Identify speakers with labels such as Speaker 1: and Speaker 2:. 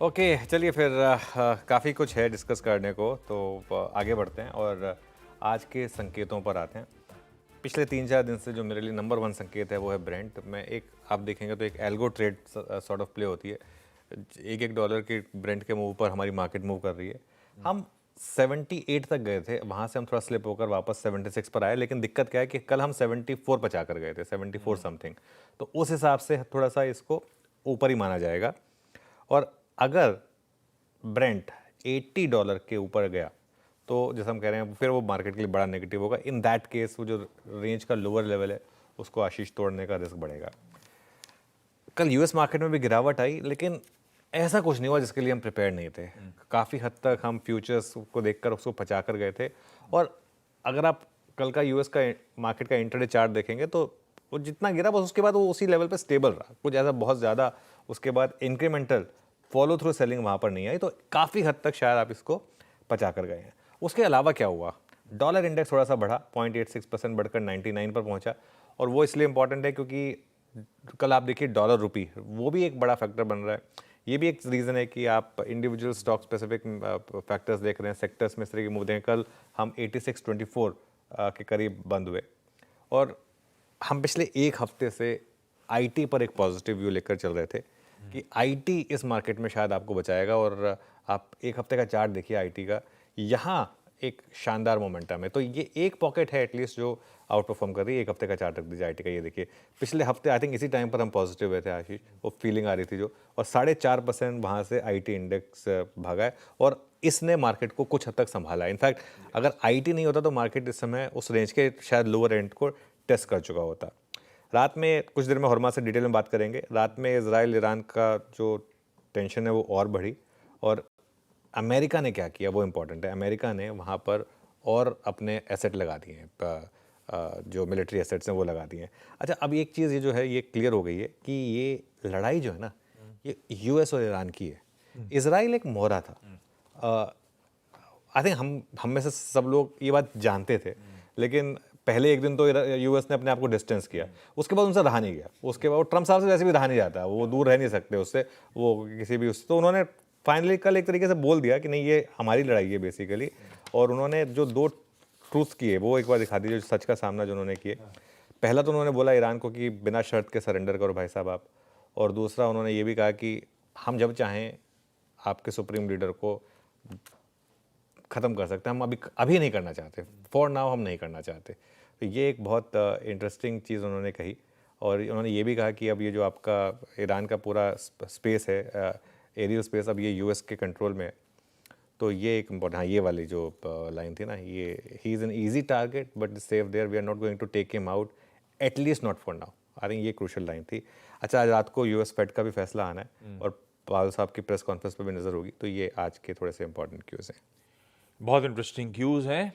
Speaker 1: Okay चलिए फिर काफ़ी कुछ है डिस्कस करने को तो आगे बढ़ते हैं और आज के संकेतों पर आते हैं। पिछले 3-4 दिन से जो मेरे लिए नंबर 1 संकेत है वो है ब्रेंट। मैं एक आप देखेंगे तो एक algo trade sort of play होती है। $1 के ब्रेंट के मूव पर हमारी मार्केट मूव कर रही है। हम 78 तक गए थे, वहाँ से हम थोड़ा स्लिप होकर वापस 76 पर आए, लेकिन दिक्कत क्या है कि कल हम 74 पर जाकर गए थे, 74 समथिंग। तो उस हिसाब से थोड़ा सा इसको ऊपर ही माना जाएगा। और अगर ब्रेंट $80 के ऊपर गया तो जैसे हम कह रहे हैं फिर वो मार्केट के लिए बड़ा नेगेटिव होगा। इन दैट केस वो जो रेंज का लोअर लेवल है उसको आशीष तोड़ने का रिस्क बढ़ेगा। कल यूएस मार्केट में भी गिरावट आई, लेकिन ऐसा कुछ नहीं हुआ जिसके लिए हम प्रिपेयर नहीं थे। काफ़ी हद तक हम फ्यूचर्स को देखकर उसको पचा कर गए थे। और अगर आप कल का यूएस का मार्केट का इंटरडे चार्ट देखेंगे तो वो जितना गिरा बस उसके बाद वो उसी लेवल पे स्टेबल रहा, कुछ ऐसा बहुत ज़्यादा उसके बाद इंक्रीमेंटल फॉलो थ्रू सेलिंग वहाँ पर नहीं आई। तो काफ़ी हद तक शायद आप इसको पचा कर गए हैं। उसके अलावा क्या हुआ, डॉलर इंडेक्स थोड़ा सा बढ़ा, 0.86% बढ़कर 99 पर पहुँचा। और वो इसलिए इंपॉर्टेंट है क्योंकि कल आप देखिए डॉलर रुपी वो भी एक बड़ा फैक्टर बन रहा है। ये भी एक रीज़न है कि आप इंडिविजुअल स्टॉक स्पेसिफिक फैक्टर्स देख रहे हैं, सेक्टर्स में इस तरह के मूव देखें। कल हम 86.24 के करीब बंद हुए और हम पिछले एक हफ्ते से आईटी पर एक पॉजिटिव व्यू लेकर चल रहे थे कि आईटी इस मार्केट में शायद आपको बचाएगा। और आप एक हफ्ते का चार्ट देखिए आईटी का, यहाँ एक शानदार मोमेंटम है। तो ये एक पॉकेट है एटलीस्ट जो आउट परफॉर्म कर रही है। एक हफ्ते का चार्ट रख दीजिए आईटी का, ये देखिए पिछले हफ्ते आई थिंक इसी टाइम पर हम पॉजिटिव हुए थे आशीष, वो फीलिंग आ रही थी जो, और 4.5% वहाँ से आईटी इंडेक्स भागा है और इसने मार्केट को कुछ हद तक संभाला है। इनफैक्ट अगर आईटी नहीं होता तो मार्केट इस समय उस रेंज के शायद लोअर एंड को टेस्ट कर चुका होता। रात में कुछ देर में हॉर्मा से डिटेल में बात करेंगे। रात में इजराइल ईरान का जो टेंशन है वो और बढ़ी और अमेरिका ने क्या किया वो इम्पोर्टेंट है। अमेरिका ने वहाँ पर और अपने एसेट लगा दिए हैं, जो मिलिट्री एसेट्स हैं वो लगा दिए हैं। अच्छा, अब एक चीज़ ये जो है ये क्लियर हो गई है कि ये लड़ाई जो है ना ये यूएस और ईरान की है। इजराइल एक मोहरा था। आई थिंक हम में से सब लोग ये बात जानते थे, लेकिन पहले एक दिन तो यूएस ने अपने आप को डिस्टेंस किया, उसके बाद उनसे रहा नहीं गया। उसके बाद ट्रम्प साहब से वैसे भी रहा नहीं जाता, वो दूर रह नहीं सकते उससे, वो किसी भी उससे। तो उन्होंने फाइनली कल एक तरीके से बोल दिया कि नहीं ये हमारी लड़ाई है बेसिकली। और उन्होंने जो दो ट्रूथ किए वो एक बार दिखा दीजिए, सच का सामना जो उन्होंने किए। पहला तो उन्होंने बोला ईरान को कि बिना शर्त के सरेंडर करो भाई साहब आप। और दूसरा उन्होंने ये भी कहा कि हम जब चाहें आपके सुप्रीम लीडर को ख़त्म कर सकते हैं, हम अभी नहीं करना चाहते, फॉर नाउ हम नहीं करना चाहते। तो ये एक बहुत इंटरेस्टिंग चीज़ उन्होंने कही। और उन्होंने ये भी कहा कि अब ये जो आपका ईरान का पूरा स्पेस है, एरियल स्पेस, अब ये यूएस के कंट्रोल में है। तो ये एक इम्पोर्टेंट, हाँ ये वाली जो लाइन थी ना, ये ही is an easy target but safe there, we are not going to take him out at least not for now. I think ये क्रूशल लाइन थी। अच्छा, आज रात को यूएस फेड का भी फैसला आना है और पावेल साहब की प्रेस कॉन्फ्रेंस पर भी नज़र होगी। तो ये आज के थोड़े से इंपॉर्टेंट क्यूज़ हैं।
Speaker 2: बहुत इंटरेस्टिंग क्यूज़ हैं।